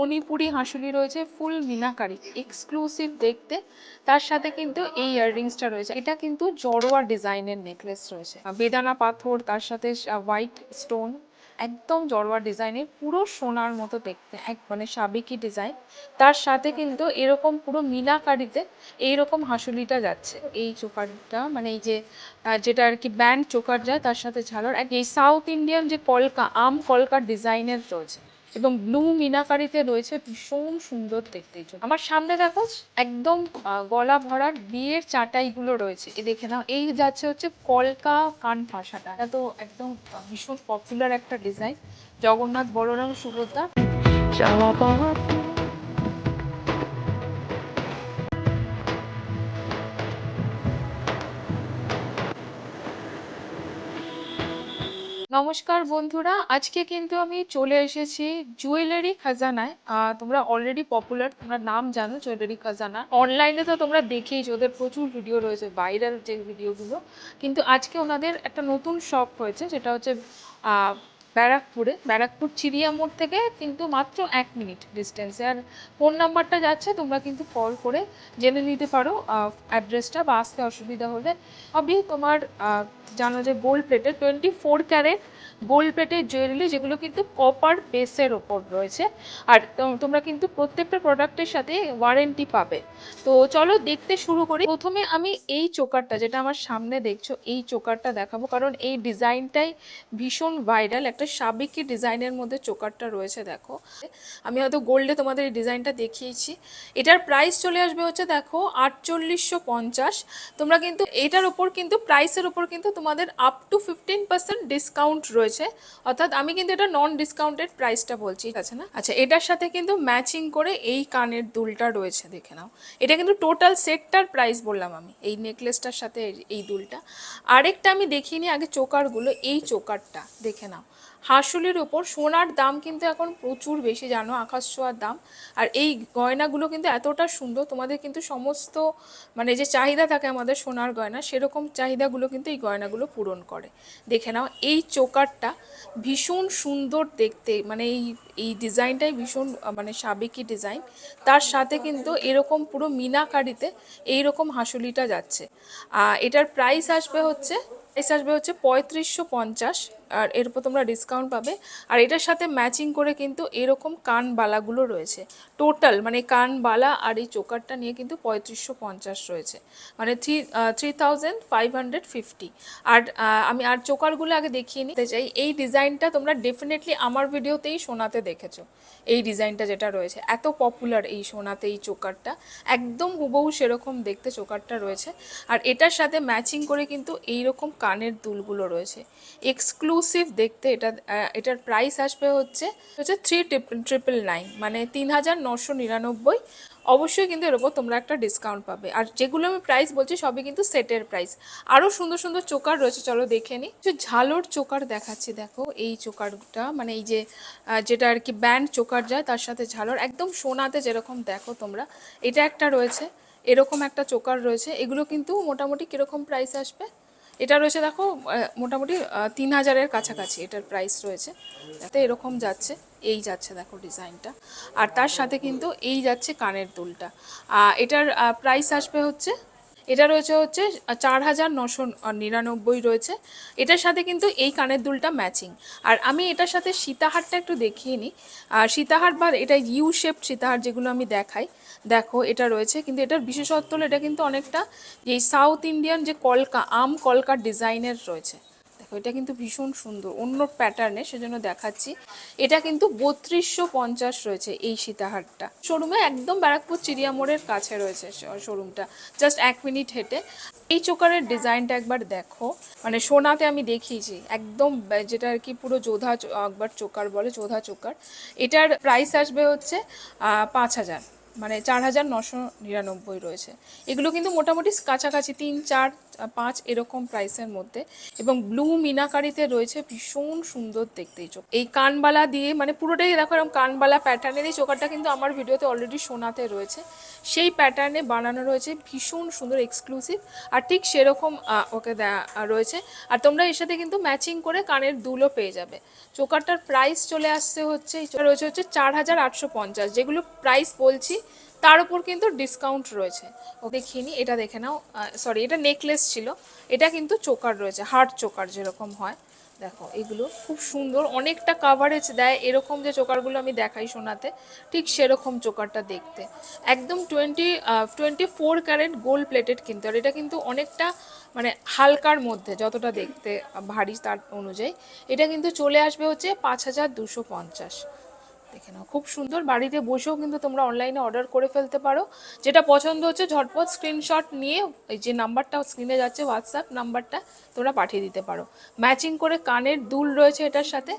মণিপুরি হাঁসুলি রয়েছে, ফুল মিনাকারি, এক্সক্লুসিভ দেখতে। তার সাথে কিন্তু এই ইয়াররিংসটা রয়েছে, এটা কিন্তু জড়োয়া ডিজাইনের নেকলেস রয়েছে, বেদানা পাথর, তার সাথে হোয়াইট স্টোন, একদম জড়োয়া ডিজাইনের, পুরো সোনার মতো দেখতে, এক মানে সাবেকি ডিজাইন। তার সাথে কিন্তু এরকম পুরো মিনাকারিতে এইরকম হাঁসুলিটা যাচ্ছে, এই চোকারটা মানে এই যে যেটা আর কি ব্যান্ড চোকার যায় তার সাথে ঝালর, এক এই সাউথ ইন্ডিয়ান যে কলকা কলকার ডিজাইনের রয়েছে এবং ব্লু মিনাকারিতে রয়েছে, ভীষণ সুন্দর দেখতে। আমার সামনে দেখো একদম গলা ভরার বিয়ের চাটাইগুলো রয়েছে, এই দেখে নাও। এই যাচ্ছে হচ্ছে কলকা কান পাশাটা, এটা তো একদম ভীষণ পপুলার একটা ডিজাইন, জগন্নাথ বলরাম সুভদ্রা। নমস্কার বন্ধুরা, আজকে কিন্তু আমি চলে এসেছি জুয়েলারি খাজানায়। তোমরা অলরেডি পপুলার, তোমরা নাম জানো জুয়েলারি খাজানা, অনলাইনে তো তোমরা দেখেইছো, ওদের প্রচুর ভিডিও রয়েছে, ভাইরাল যে ভিডিওগুলো। কিন্তু আজকে ওনাদের একটা নতুন শপ হয়েছে, যেটা হচ্ছে ব্যারাকপুর চিড়িয়া মোড় থেকে কিন্তু মাত্র 1 মিনিট ডিস্টেন্সে। আর ফোন নাম্বারটা যাচ্ছে, তোমরা কিন্তু কল করে জেনে নিতে পারো অ্যাড্রেসটা, বা আসতে অসুবিধা হলে। সবই তোমার জানো যে গোল্ড প্লেটের 24 ক্যারেট গোল্ড প্লেটের জুয়েলারি, যেগুলো কিন্তু কপার বেসের ওপর রয়েছে। আর তোমরা কিন্তু প্রত্যেকটা প্রোডাক্টের সাথে ওয়ারেন্টি পাবে। তো চলো দেখতে শুরু করি। প্রথমে আমি এই চোকারটা, যেটা আমার সামনে দেখছো, এই চোকারটা দেখাবো, কারণ এই ডিজাইনটাই ভীষণ ভাইরাল, একটা সাবেকি ডিজাইনের মধ্যে চোকারটা রয়েছে। দেখো, আমি হয়তো গোল্ডে তোমাদের এই ডিজাইনটা দেখিয়েছি। এটার প্রাইস চলে আসবে হচ্ছে দেখো 4850। তোমরা কিন্তু এটার ওপর কিন্তু প্রাইসের ওপর কিন্তু তোমাদের আপ টু 15% ডিসকাউন্ট রয়েছে, অর্থাৎ আমি কিন্তু এটা নন ডিসকাউন্টেড প্রাইসটা বলছি, আছে না? আচ্ছা, এটার সাথে কিন্তু ম্যাচিং করে এই কানের দুলটা রয়েছে, দেখে নাও। এটা কিন্তু টোটাল সেটটার প্রাইস বললাম আমি, এই নেকলেসটার সাথে এই দুলটা। আরেকটা আমি দেখিনি আগে চোকারগুলো, এই চোকারটা দেখে নাও। হাঁসুলির ওপর সোনার দাম কিন্তু এখন প্রচুর বেশি, জানো, আকাশ ছোঁয়ার দাম। আর এই গয়নাগুলো কিন্তু এতটা সুন্দর, তোমাদের কিন্তু সমস্ত মানে যে চাহিদা থাকে আমাদের সোনার গয়না, সেরকম চাহিদাগুলো কিন্তু এই গয়নাগুলো পূরণ করে। দেখে নাও, এই চোকারটা ভীষণ সুন্দর দেখতে, মানে এই ডিজাইনটাই ভীষণ মানে সাবেকি ডিজাইন। তার সাথে কিন্তু এরকম পুরো মিনাকারিতে এইরকম হাঁসুলিটা যাচ্ছে। এটার প্রাইস আসবে হচ্ছে 3550, আর এর উপর তোমরা ডিসকাউন্ট পাবে। আর এটার সাথে ম্যাচিং করে কিন্তু এরকম কানবালাগুলো রয়েছে, টোটাল মানে কানবালা আর এই চোকারটা নিয়ে কিন্তু 3550 রয়েছে, মানে 3550। আর আমি আর চোকারগুলো আগে দেখিয়ে নিতে চাই। এই ডিজাইনটা তোমরা ডেফিনেটলি আমার ভিডিওতেই সোনাতে দেখেছো, এই ডিজাইনটা যেটা রয়েছে এত পপুলার, এই সোনাতে এই চোকারটা একদম হুবহু সেরকম দেখতে চোকারটা রয়েছে। আর এটার সাথে ম্যাচিং করে কিন্তু এইরকম কানের দুলগুলো রয়েছে, এক্সক্লুসিভ দেখতে। এটার প্রাইস আসবে হচ্ছে 3999, মানে 3999। অবশ্যই কিন্তু এর ওপর তোমরা একটা ডিসকাউন্ট পাবে। আর যেগুলো আমি প্রাইস বলছি সবই কিন্তু সেটের প্রাইস। আরও সুন্দর সুন্দর চোকার রয়েছে, চলো দেখে নিই। ঝালর চোকার দেখাচ্ছি, দেখো এই চোকারটা, মানে এই যে যেটা আর কি ব্যান্ড চোকার যায় তার সাথে ঝালর, একদম সোনাতে যেরকম দেখো তোমরা, এটা একটা রয়েছে, এরকম একটা চোকার রয়েছে। এগুলো কিন্তু মোটামুটি কীরকম প্রাইস আসবে, এটা রয়েছে দেখো মোটামুটি 3000-এর কাছাকাছি এটার প্রাইস রয়েছে। তো এরকম যাচ্ছে, এই যাচ্ছে দেখো ডিজাইনটা। আর তার সাথে কিন্তু এই যাচ্ছে কানের দুলটা। এটার প্রাইস আসবে হচ্ছে, এটা রয়েছে হচ্ছে 4999 রয়েছে। এটার সাথে কিন্তু এই কানের দুলটা ম্যাচিং। আর আমি এটার সাথে সীতাহারটা একটু দেখিয়ে নিই। সীতাহার বা এটা ইউ শেপ সীতাহার যেগুলো আমি দেখাই, দেখো এটা রয়েছে। কিন্তু এটার বিশেষত্ব হলো এটা কিন্তু অনেকটা এই সাউথ ইন্ডিয়ান যে কলকার ডিজাইনের রয়েছে। দেখো এটা কিন্তু ভীষণ সুন্দর, অন্য প্যাটার্নে, সেজন্য দেখাচ্ছি। এটা কিন্তু 3250 রয়েছে এই সীতাহারটা। শোরুমে একদম ব্যারাকপুর চিড়িয়া মোড়ের কাছে রয়েছে শোরুমটা, জাস্ট 1 মিনিট হেঁটে। এই চোকারের ডিজাইনটা একবার দেখো, মানে সোনাতে আমি দেখিয়েছি একদম, যেটা আর কি পুরো যোধা একবার চোকার বলে, যোধা চোকার। এটার প্রাইস আসবে হচ্ছে 5000। মানে 4,999 রয়েছে। এগুলো কিন্তু মোটামুটি কাছাকাছি 3, 4, 5 এরকম প্রাইসের মধ্যে। এবং ব্লু মিনাকারিতে রয়েছে, ভীষণ সুন্দর দেখতে এই চোখ। এই কানবালা দিয়ে মানে পুরোটাই দেখো এরকম কানবালা প্যাটার্নের। এই চোকারটা কিন্তু আমার ভিডিওতে অলরেডি সোনাতে রয়েছে, সেই প্যাটার্নে বানানো রয়েছে, ভীষণ সুন্দর এক্সক্লুসিভ। আর ঠিক সেরকম ওকে দেয়া রয়েছে। আর তোমরা এর সাথে কিন্তু ম্যাচিং করে কানের দুলও পেয়ে যাবে। চোকারটার প্রাইস চলে আসছে হচ্ছে রয়েছে হচ্ছে 4,850, যেগুলো প্রাইস বলছি তার উপর কিন্তু ডিসকাউন্ট রয়েছে। ও দেখিয়ে নি, এটা দেখে নাও। সরি, এটা নেকলেস ছিল, এটা কিন্তু চোকার রয়েছে, হার্ট চোকার যেরকম হয়। দেখো এগুলো খুব সুন্দর, অনেকটা কাভারেজ দেয়। এরকম যে চোকারগুলো আমি দেখাই সোনাতে, ঠিক সেরকম চোকারটা দেখতে একদম 24 ক্যারেট গোল্ড প্লেটেড কিন্তু। আর এটা কিন্তু অনেকটা মানে হালকার মধ্যে, যতটা দেখতে ভারী তার অনুযায়ী এটা কিন্তু চলে আসবে হচ্ছে 5,250। দেখে নাও, খুব সুন্দর। বাড়িতে বসেও কিন্তু তোমরা অনলাইনে অর্ডার করে ফেলতে পারো। যেটা পছন্দ হচ্ছে ঝটপট স্ক্রিনশট নিয়ে এই যে নাম্বারটা স্ক্রিনে যাচ্ছে, হোয়াটসঅ্যাপ নাম্বারটা, তোমরা পাঠিয়ে দিতে পারো। ম্যাচিং করে কানের দুল রয়েছে এটার সাথে।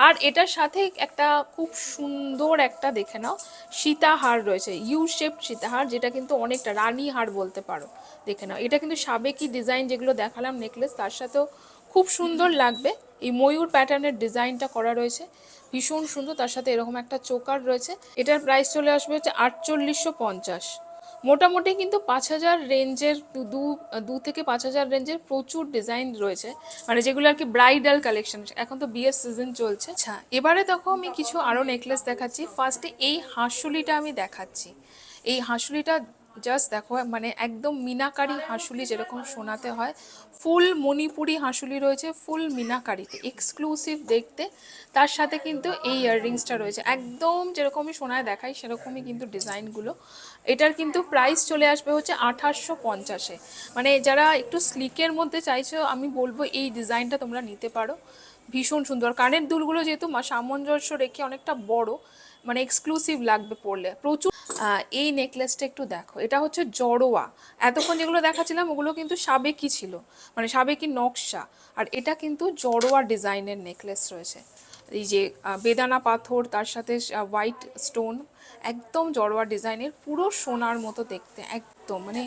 আর এটার সাথে একটা খুব সুন্দর একটা দেখে নাও সীতাহার রয়েছে, ইউ শেপড সীতাহার, যেটা কিন্তু অনেকটা রানী হার বলতে পারো। দেখে নাও, এটা কিন্তু সাবেকি ডিজাইন যেগুলো দেখালাম নেকলেস, তার সাথেও খুব সুন্দর লাগবে। এই ময়ূর প্যাটার্নের ডিজাইনটা করা রয়েছে, ভীষণ সুন্দর। তার সাথে এরকম একটা চোকার রয়েছে। এটার প্রাইস চলে আসবে হচ্ছে 4,850। মোটামুটি কিন্তু 5,000 রেঞ্জের, দু থেকে 5,000 রেঞ্জের প্রচুর ডিজাইন রয়েছে, মানে যেগুলো আর কি ব্রাইডাল কালেকশন। এখন তো বিয়ের সিজন চলছে। আচ্ছা, এবারে দেখো আমি কিছু আরও নেকলেস দেখাচ্ছি। ফার্স্টে এই হাঁসুলিটা আমি দেখাচ্ছি। এই হাঁসুলিটা জাস্ট দেখো, মানে একদম মিনাকারি হাঁসুলি যেরকম শোনাতে হয়, ফুল মণিপুরি হাঁসুলি রয়েছে, ফুল মিনাকারিতে এক্সক্লুসিভ দেখতে। তার সাথে কিন্তু এই ইয়াররিংসটা রয়েছে, একদম যেরকমই সোনায় দেখাই সেরকমই কিন্তু ডিজাইনগুলো। এটার কিন্তু প্রাইস চলে আসবে হচ্ছে 2,850-এ। মানে যারা একটু স্লিকের মধ্যে চাইছো, আমি বলবো এই ডিজাইনটা তোমরা নিতে পারো, ভীষণ সুন্দর। কানের দুলগুলো যেহেতু সামঞ্জস্য রেখে অনেকটা বড়, মানে এক্সক্লুসিভ লাগবে পরলে প্রচুর। এই নেকলেসটা একটু দেখো, এটা হচ্ছে জড়োয়া। এতক্ষণ যেগুলো দেখাচ্ছিলাম ওগুলো কিন্তু সাবেকি ছিল, মানে সাবেকি নকশা। আর এটা কিন্তু জড়োয়া ডিজাইনের নেকলেস রয়েছে। এই যে বেদানা পাথর, তার সাথে হোয়াইট স্টোন, একদম জড়োয়া ডিজাইনের, পুরো সোনার মতো দেখতে একদম। মানে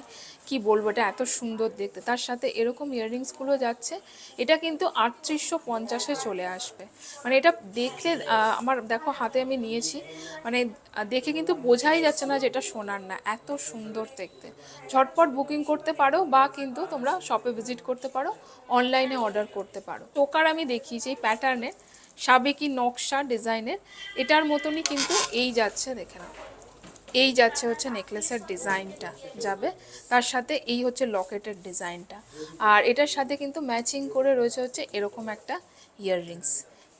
কি বলবো, এটা এত সুন্দর দেখতে। তার সাথে এরকম ইয়াররিংসগুলো যাচ্ছে। এটা কিন্তু 3,850-এ চলে আসবে। মানে এটা দেখলে আমার দেখো হাতে আমি নিয়েছি, মানে দেখে কিন্তু বোঝাই যাচ্ছে না যে এটা সোনার না, এত সুন্দর দেখতে। ঝটপট বুকিং করতে পারো, বা কিন্তু তোমরা শপে ভিজিট করতে পারো, অনলাইনে অর্ডার করতে পারো। চোকার আমি দেখিয়েছি এই প্যাটার্নের, সাবেকি নকশা ডিজাইনের, এটার মতনই কিন্তু এই যাচ্ছে, দেখে নাও। এই যাচ্ছে হচ্ছে নেকলেসের ডিজাইনটা যাবে, তার সাথে এই হচ্ছে লকেটের ডিজাইনটা। আর এটার সাথে কিন্তু ম্যাচিং করে রয়েছে হচ্ছে এরকম একটা ইয়াররিংস,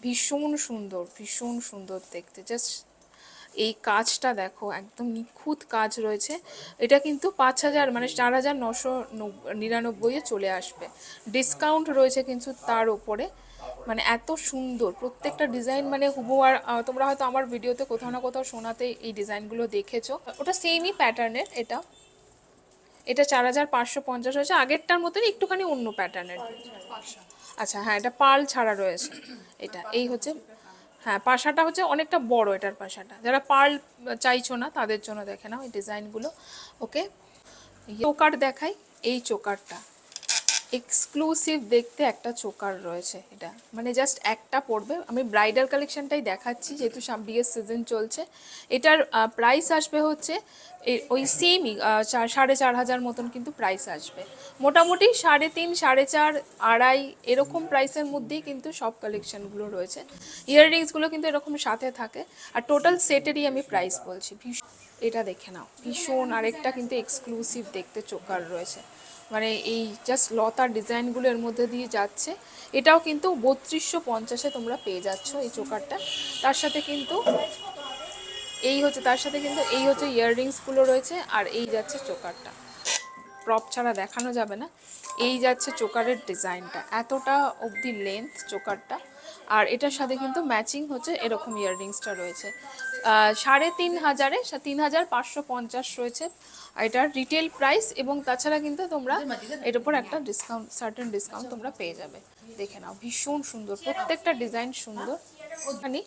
ভীষণ সুন্দর, ভীষণ সুন্দর দেখতে। জাস্ট এই কাজটা দেখো, একদম নিখুঁত কাজ রয়েছে। এটা কিন্তু 5,000 মানে 4,999-এ চলে আসবে। ডিসকাউন্ট রয়েছে কিন্তু তার ওপরে। মানে এত সুন্দর প্রত্যেকটা ডিজাইন, মানে হুবহু। আর তোমরা হয়তো আমার ভিডিওতে কোথাও না কোথাও শোনাতে এই ডিজাইনগুলো দেখেছো, ওটা সেমই প্যাটার্নের। এটা এটা 4,550 হয়েছে, আগেরটার মতনই একটুখানি অন্য প্যাটার্নের। আচ্ছা হ্যাঁ, এটা পার্ল ছাড়া রয়েছে। এটা এই হচ্ছে, হ্যাঁ পাশাটা হচ্ছে অনেকটা বড়, এটার পাশাটা। যারা পার্ল চাইছো না তাদের জন্য দেখে নাও এই ডিজাইনগুলো। ওকে, চোকার দেখাই। এই চোকারটা এক্সক্লুসিভ দেখতে একটা চোকার রয়েছে, এটা মানে জাস্ট একটা পড়বে। আমি ব্রাইডাল কালেকশনটাই দেখাচ্ছি যেহেতু বিয়ের সিজন চলছে। এটার প্রাইস আসবে হচ্ছে ওই সেমই 4,500 মতন কিন্তু প্রাইস আসবে। মোটামুটি 3.5, 4.5, 2.5 এরকম প্রাইসের মধ্যেই কিন্তু সব কালেকশনগুলো রয়েছে। ইয়াররিংসগুলো কিন্তু এরকম সাথে থাকে। আর টোটাল সেটেরই আমি প্রাইস বলছি। এটা দেখে নাও, ভীষণ আরেকটা কিন্তু এক্সক্লুসিভ দেখতে চোকার রয়েছে। মানে এই জাস্ট লতার ডিজাইনগুলো এর মধ্যে দিয়ে যাচ্ছে। এটাও কিন্তু 3,250-এ তোমরা পেয়ে যাচ্ছ এই চোকারটা। তার সাথে কিন্তু এই হচ্ছে, তার সাথে কিন্তু এই হচ্ছে ইয়াররিংসগুলো রয়েছে। আর এই যাচ্ছে চোকারটা, প্রপ ছাড়া দেখানো যাবে না। এই যাচ্ছে চোকারের ডিজাইনটা, এতটা অবধি লেন্থ চোকারটা। আর এটার সাথে কিন্তু ম্যাচিং হচ্ছে এরকম ইয়াররিংসটা রয়েছে। 3,500-এ 3,550 রয়েছে এটার রিটেল প্রাইস। এবং তাছাড়া কিন্তু তোমরা এর উপর একটা ডিসকাউন্ট, সার্টেন ডিসকাউন্ট তোমরা পেয়ে যাবে। দেখে নাও, ভীষণ সুন্দর, প্রত্যেকটা ডিজাইন সুন্দর। মানে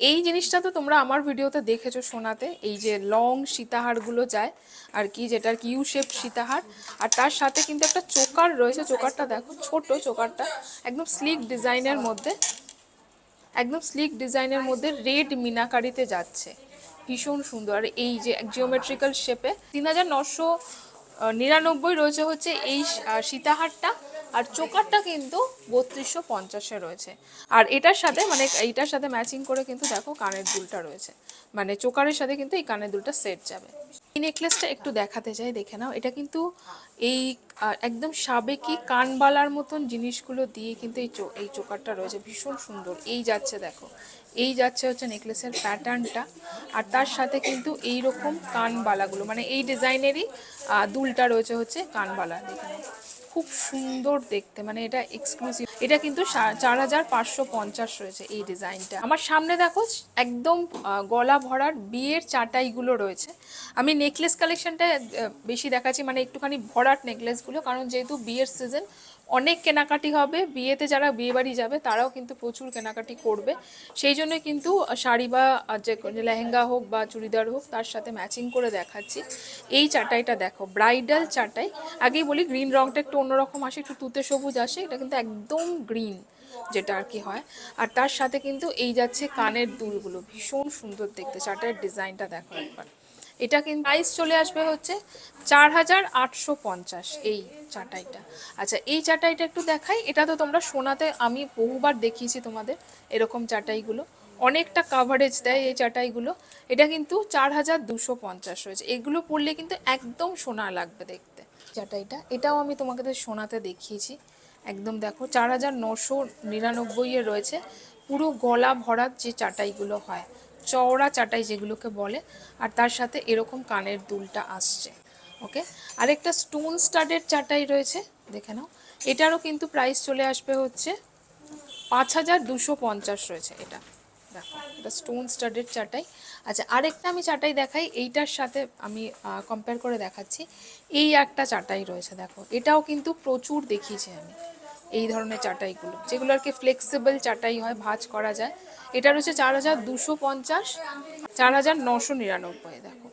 এই জিনিসটা তো তোমরা আমার ভিডিওতে দেখেছো সোনাতে, এই যে লং সীতাহারগুলো যায় আর কি, যেটার কি ইউ শেপ সীতাহার, আর তার সাথে কিন্তু একটা চোকার রয়েছে। চোকারটা দেখো, ছোট চোকারটা, একদম স্লিক ডিজাইনের মধ্যে, একদম স্লিক ডিজাইনের মধ্যে রেড মিনাকারিতে যাচ্ছে, ভীষণ সুন্দর। আর এই যে জিওমেট্রিক্যাল শেপে 3999 রয়েছে হচ্ছে এই সীতাহারটা, আর চোকারটা কিন্তু 3250 রয়েছে। আর এটার সাথে মানে এইটার সাথে ম্যাচিং করে কিন্তু দেখো কানের দুলটা রয়েছে, মানে চোকারের সাথে কিন্তু এই কানের দুলটা সেট যাবে। এই নেকলেসটা একটু দেখাতে চাই, দেখে নাও। এটা কিন্তু এই একদম সাবেকি কানবালার মতন জিনিসগুলো দিয়ে কিন্তু এই চোকারটা রয়েছে, ভীষণ সুন্দর। এই যাচ্ছে দেখো, এই যাচ্ছে হচ্ছে নেকলেসের প্যাটার্নটা, আর তার সাথে কিন্তু এই রকম কানবালাগুলো, মানে এই ডিজাইনেরই দুলটা রয়েছে হচ্ছে কানবালা, দেখে নাও, খুব সুন্দর দেখতে, মানে এটা এক্সক্লুসিভ। এটা কিন্তু 4550 রয়েছে এই ডিজাইনটা। আমার সামনে দেখো একদম গলা ভরার বিয়ের চাটাইগুলো রয়েছে। আমি নেকলেস কালেকশনটা বেশি দেখাচ্ছি, মানে একটুখানি ভরাট নেকলেসগুলো, কারণ যেহেতু বিয়ের সিজন, অনেক কেনাকাটি হবে। বিয়েতে যারা বিয়ে বাড়ি যাবে তারাও কিন্তু প্রচুর কেনাকাটি করবে, সেই জন্য কিন্তু শাড়ি বা যে লেহেঙ্গা হোক বা চুড়িদার হোক তার সাথে ম্যাচিং করে দেখাচ্ছি। এই চাটাইটা দেখো, ব্রাইডাল চাটাই। আগেই বলি গ্রিন রংটা একটু অন্যরকম আসে, একটু তুতে সবুজ আসে, এটা কিন্তু একদম গ্রিন যেটা আর কি হয়। আর তার সাথে কিন্তু এই যাচ্ছে কানের দুলগুলো, ভীষণ সুন্দর দেখতে। চাটাইয়ের ডিজাইনটা দেখো একবার। এটা কিন্তু প্রাইস চলে আসবে হচ্ছে 4850 এই চাটাইটা। আচ্ছা, এই চাটাইটা একটু দেখাই। এটা তো তোমরা সোনাতে আমি বহুবার দেখিয়েছি তোমাদের এরকম চাটাইগুলো, অনেকটা কাভারেজ দেয় এই চাটাইগুলো। এটা কিন্তু 4250 রয়েছে। এগুলো পরলে কিন্তু একদম সোনা লাগবে দেখতে। চাটাইটা এটাও আমি তোমাকে সোনাতে দেখিয়েছি, একদম দেখো 4999 এ রয়েছে। পুরো গলা ভরার যে চাটাইগুলো হয়, চওড়া চাটাই যেগুলোকে বলে, আর তার সাথে এরকম কানের দুলটা আসছে। ওকে, আরেকটা স্টোন স্টাডের চাটাই রয়েছে, দেখে নাও। এটারও কিন্তু প্রাইস চলে আসবে হচ্ছে 5250 রয়েছে এটা, দেখো এটা স্টোন স্টাডের চাটাই। আচ্ছা, আরেকটা আমি চাটাই দেখাই, এইটার সাথে আমি কম্পেয়ার করে দেখাচ্ছি। এই একটা চাটাই রয়েছে দেখো, এটাও কিন্তু প্রচুর দেখিয়েছি আমি এই ধরনের চাটাইগুলো, যেগুলো আর কি ফ্লেক্সিবল চাটাই হয়, ভাঁজ করা যায়। এটা রয়েছে 4250, 4999, দেখো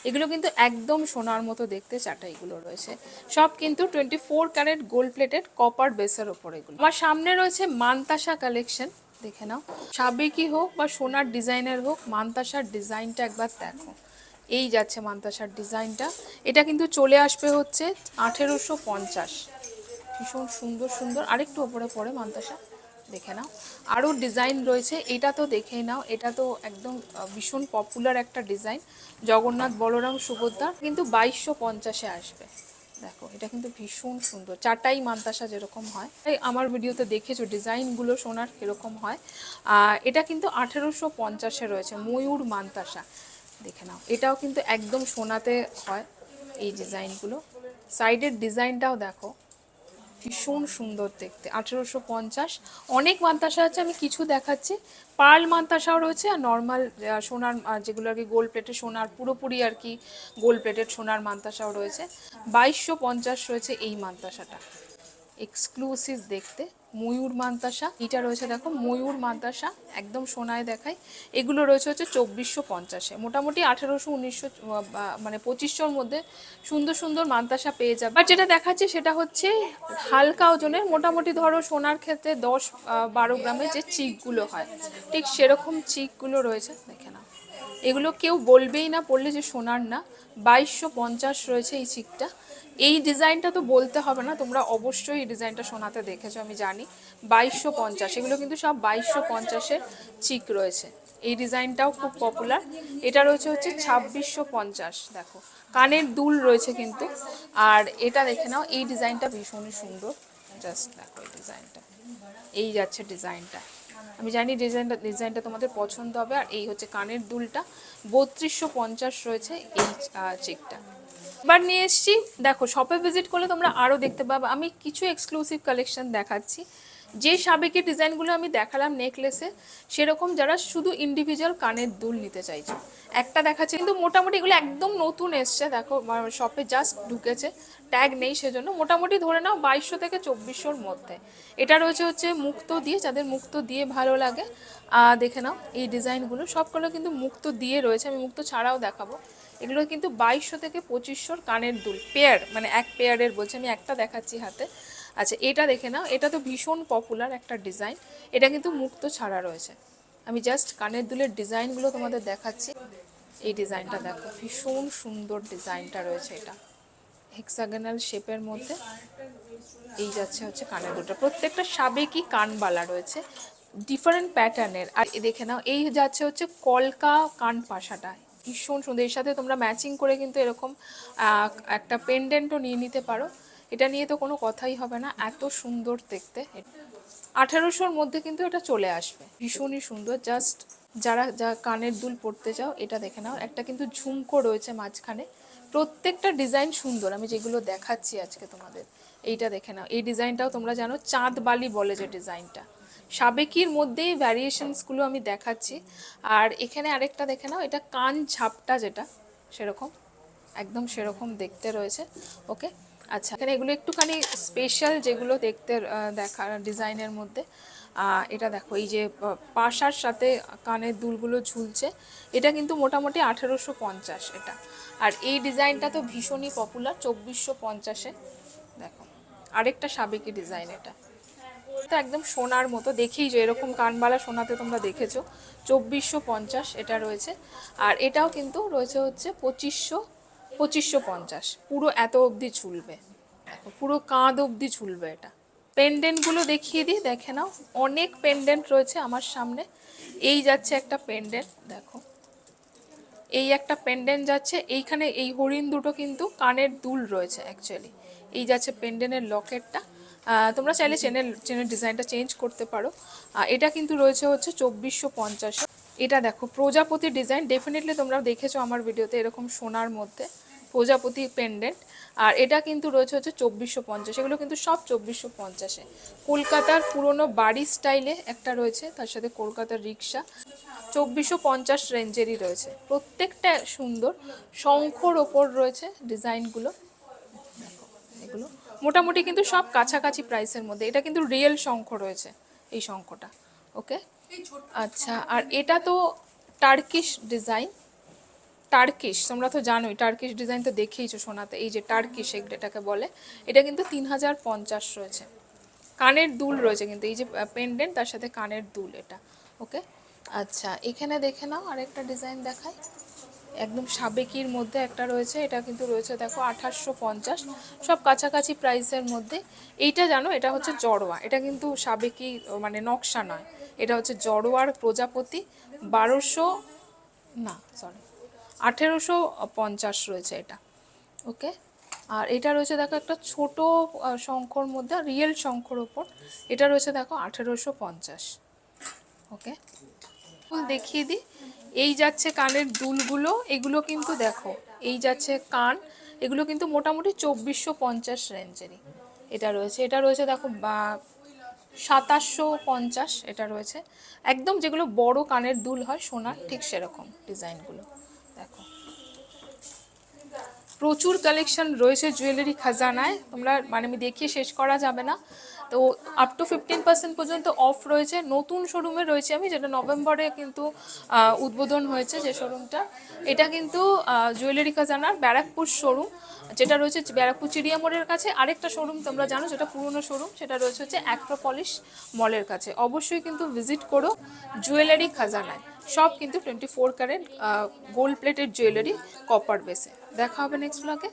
এগুলো কিন্তু একদম সোনার মতো দেখতে চাটাইগুলো রয়েছে। সব কিন্তু 24 ক্যারেট গোল্ড প্লেটেড কপার বেসের ওপর এগুলো। আমার সামনে রয়েছে মানতাসা কালেকশন, দেখে নাও। সাবেকি হোক বা সোনার ডিজাইনের হোক, মানতাসার ডিজাইনটা একবার দেখো। এই যাচ্ছে মানতাসার ডিজাইনটা। এটা কিন্তু চলে আসবে হচ্ছে 1850, ভীষণ সুন্দর সুন্দর। আরেকটু ওপরে পড়ে মানতাসা, দেখে নাও। আরও ডিজাইন রয়েছে, এটা তো দেখেই নাও। এটা তো একদম ভীষণ পপুলার একটা ডিজাইন, জগন্নাথ বলরাম সুভদ্রা, কিন্তু 2250-এ আসবে। দেখো এটা কিন্তু ভীষণ সুন্দর, চাটাই মানতাসা যেরকম হয়, তাই আমার ভিডিওতে দেখেছো ডিজাইনগুলো সোনার কীরকম হয়। এটা কিন্তু 1850-এ রয়েছে, ময়ূর মানতাসা, দেখে নাও। এটাও কিন্তু একদম সোনাতে হয় এই ডিজাইনগুলো। সাইডের ডিজাইনটাও দেখো, ভীষণ সুন্দর দেখতে। 1850। অনেক মানতাসা আছে, আমি কিছু দেখাচ্ছি। পার্ল মানতাসাও রয়েছে, আর নর্মাল সোনার যেগুলো আর কি গোল্ড প্লেটেড সোনার, পুরোপুরি আর কি গোল্ড প্লেটেড সোনার মানতাসাও রয়েছে। 2250 রয়েছে এই মানতাসাটা, এক্সক্লুসিভ দেখতে। ময়ূর মানতাসা এটা রয়েছে দেখো, ময়ূর মানতাসা একদম সোনায় দেখায়। এগুলো রয়েছে হচ্ছে 2450-এ। মোটামুটি 1800-1900 মানে 2500-র মধ্যে সুন্দর সুন্দর মানতাসা পেয়ে যাবে। আর যেটা দেখাচ্ছে সেটা হচ্ছে হালকা ওজনের, মোটামুটি ধরো সোনার ক্ষেত্রে 10-12 গ্রামের যে চিকগুলো হয়, ঠিক সেরকম চিকগুলো রয়েছে, দেখে নাও। এগুলো কেউ বলবেই না পড়লে যে সোনার না। 2250 রয়েছে এই চিকটা। এই ডিজাইনটা তো বলতে হবে না, তোমরা অবশ্যই এই ডিজাইনটা সোনাতে দেখেছো আমি জানি। 2250, এগুলো কিন্তু সব 2250-এর চিক রয়েছে। এই ডিজাইনটাও খুব পপুলার। এটা রয়েছে হচ্ছে 2650, দেখো কানের দুল রয়েছে কিন্তু। আর এটা দেখে নাও, এই ডিজাইনটা ভীষণই সুন্দর, জাস্ট দেখো এই ডিজাইনটা। এই যাচ্ছে ডিজাইনটা, আমি জানি ডিজাইনটা তোমাদের পছন্দ হবে। আর এই হচ্ছে কানের দুলটা, 3250 রয়েছে এই চেকটা। এবার নিয়ে এসছি, দেখো শপে ভিজিট করলে তোমরা আরও দেখতে পাবে। আমি কিছু এক্সক্লুসিভ কালেকশন দেখাচ্ছি, যে সাবেকি ডিজাইনগুলো আমি দেখালাম নেকলেসে, সেরকম যারা শুধু ইন্ডিভিজুয়াল কানের দুল নিতে চাইছো, একটা দেখাচ্ছে, কিন্তু মোটামুটি এগুলো একদম নতুন এসছে, দেখো শপে জাস্ট ঢুকেছে, ট্যাগ নেই সেজন্য। মোটামুটি ধরে নাও 2200 থেকে 2400-র মধ্যে। এটা রয়েছে হচ্ছে মুক্ত দিয়ে, যাদের মুক্ত দিয়ে ভালো লাগে দেখে নাও এই ডিজাইনগুলো, সবগুলো কিন্তু মুক্ত দিয়ে রয়েছে, আমি মুক্ত ছাড়াও দেখাবো। এগুলো কিন্তু 2200 থেকে 2500-র কানের দুল, পেয়ার, মানে এক পেয়ারের বলছে, আমি একটা দেখাচ্ছি হাতে। আচ্ছা এটা দেখে নাও, এটা তো ভীষণ পপুলার একটা ডিজাইন, এটা কিন্তু মুক্ত ছাড়া রয়েছে। আমি জাস্ট কানের দুলের ডিজাইনগুলো তোমাদের দেখাচ্ছি। এই ডিজাইনটা দেখো, ভীষণ সুন্দর ডিজাইনটা রয়েছে, এটা হেক্সাগোনাল শেপের মধ্যে। এই যাচ্ছে হচ্ছে কানের দুলটা, প্রত্যেকটা সাবেকি কানবালা রয়েছে ডিফারেন্ট প্যাটার্নের। আর দেখে নাও এই যাচ্ছে হচ্ছে কলকা কান পাশাটা, ভীষণ সুন্দর। এর সাথে তোমরা ম্যাচিং করে কিন্তু এরকম একটা পেন্ডেন্টও নিয়ে নিতে পারো, এটা নিয়ে তো কোনো কথাই হবে না, এত সুন্দর দেখতে। 1800-র মধ্যে কিন্তু এটা চলে আসবে, ভীষণই সুন্দর। জাস্ট যারা কানের দুল পরতে চাও এটা দেখে নাও। একটা কিন্তু ঝুমকো রয়েছে মাঝখানে, প্রত্যেকটা ডিজাইন সুন্দর, আমি যেগুলো দেখাচ্ছি আজকে তোমাদের। এইটা দেখে নাও, এই ডিজাইনটাও তোমরা জানো চাঁদ বালি বলে যে ডিজাইনটা, সাবেকির মধ্যেই ভ্যারিয়েশনসগুলো আমি দেখাচ্ছি। আর এখানে আরেকটা দেখে নাও, এটা কান ঝাপটা, যেটা সেরকম একদম সেরকম দেখতে রয়েছে। ওকে, আচ্ছা এখানে এগুলো একটুখানি স্পেশাল যেগুলো দেখতে দেখা ডিজাইনের মধ্যে। এটা দেখো, এই যে পাশার সাথে কানের দুলগুলো ঝুলছে, এটা কিন্তু মোটামুটি 1850 এটা। আর এই ডিজাইনটা তো ভীষণই পপুলার, 2450-এ। দেখো আরেকটা সাবেকি ডিজাইন, এটা তো একদম সোনার মতো, দেখেই যে এরকম কানবালা সোনাতে তোমরা দেখেছো, 2450 এটা রয়েছে। আর এটাও কিন্তু রয়েছে হচ্ছে 2550, পুরো এত অবধি ঝুলবে, দেখো পুরো কাঁধ অবধি ঝুলবে এটা। পেন্ডেন্টগুলো দেখিয়ে দিই, দেখে নাও, অনেক পেন্ডেন্ট রয়েছে আমার সামনে। এই যাচ্ছে একটা পেন্ডেন্ট, দেখো এই একটা পেন্ডেন্ট যাচ্ছে, এইখানে এই হরিণ দুটো কিন্তু কানের দুল রয়েছে অ্যাকচুয়ালি। এই যাচ্ছে পেন্ডেন্টের লকেটটা, তোমরা চাইলে চেনের ডিজাইনটা চেঞ্জ করতে পারো। এটা কিন্তু রয়েছে হচ্ছে 2450-এ। এটা দেখো প্রজাপতি ডিজাইন, ডেফিনেটলি তোমরা দেখেছো আমার ভিডিওতে, এরকম সোনার মধ্যে প্রজাপতি পেন্ডেন্ট। আর এটা কিন্তু রয়েছে হচ্ছে 2450, এগুলো কিন্তু সব 2450-এ। কলকাতার পুরনো বাড়ি স্টাইলে একটা রয়েছে, তার সাথে কলকাতার রিক্সা, 2450 রেঞ্জেরই রয়েছে, প্রত্যেকটা সুন্দর। শঙ্খর ওপর রয়েছে ডিজাইনগুলো, এগুলো মোটামুটি কিন্তু সব কাছাকাছি প্রাইসের মধ্যে। এটা কিন্তু রিয়েল শঙ্খ রয়েছে, এই শঙ্খটা। ওকে, আচ্ছা আর এটা তো টার্কিশ ডিজাইন, টার্কিশ তোমরা তো জানোই, টার্কিশ ডিজাইন তো দেখেইছো সোনাতে, এই যে টার্কিশ এটাকে বলে। এটা কিন্তু 3050 রয়েছে, কানের দুল রয়েছে কিন্তু, এই যে পেন্ডেন্ট তার সাথে কানের দুল এটা। ওকে, আচ্ছা এখানে দেখে নাও আরেকটা ডিজাইন দেখাই, একদম সাবেকির মধ্যে একটা রয়েছে, এটা কিন্তু রয়েছে দেখো 2850, সব কাছাকাছি প্রাইসের মধ্যে। এইটা জানো, এটা হচ্ছে জড়োয়া, এটা কিন্তু সাবেকি মানে নকশা নয়, এটা হচ্ছে জড়োয়ার প্রজাপতি, 1200 না সরি 1850 রয়েছে এটা। ওকে, আর এটা রয়েছে দেখো একটা ছোট শঙ্খর মধ্যে, রিয়েল শঙ্খর ওপর, এটা রয়েছে দেখো 1850। ওকে, ফুল দেখিয়ে দিই, এই যাচ্ছে কানের দুলগুলো, এগুলো কিন্তু দেখো এই যাচ্ছে কান, এগুলো কিন্তু মোটামুটি 2450 রেঞ্জেরই এটা রয়েছে। এটা রয়েছে দেখো 2750 এটা রয়েছে, একদম যেগুলো বড় কানের দুল হয় সোনার, ঠিক সেরকম ডিজাইনগুলো দেখো। প্রচুর কালেকশন রয়েছে জুয়েলারি খাজানায়, তোমরা মানে আমি দেখিয়ে শেষ করা যাবে না। তো আপ টু 15% পর্যন্ত অফ রয়েছে। নতুন শোরুমে রয়েছে আমি, যেটা নভেম্বরে কিন্তু উদ্বোধন হয়েছে যে শোরুমটা, এটা কিন্তু জুয়েলারি খাজানার ব্যারাকপুর শোরুম, যেটা রয়েছে ব্যারাকপুর চিড়িয়ামোড়ের কাছে। আরেকটা শোরুম তোমরা জানো যেটা পুরনো শোরুম, সেটা রয়েছে হচ্ছে অ্যাক্রোপলিস মলের কাছে। অবশ্যই কিন্তু ভিজিট করো জুয়েলারি খাজানায়, সব কিন্তু 24 carat gold plated jewellery, copper বেসে। দেখা হবে নেক্সট ব্লগে।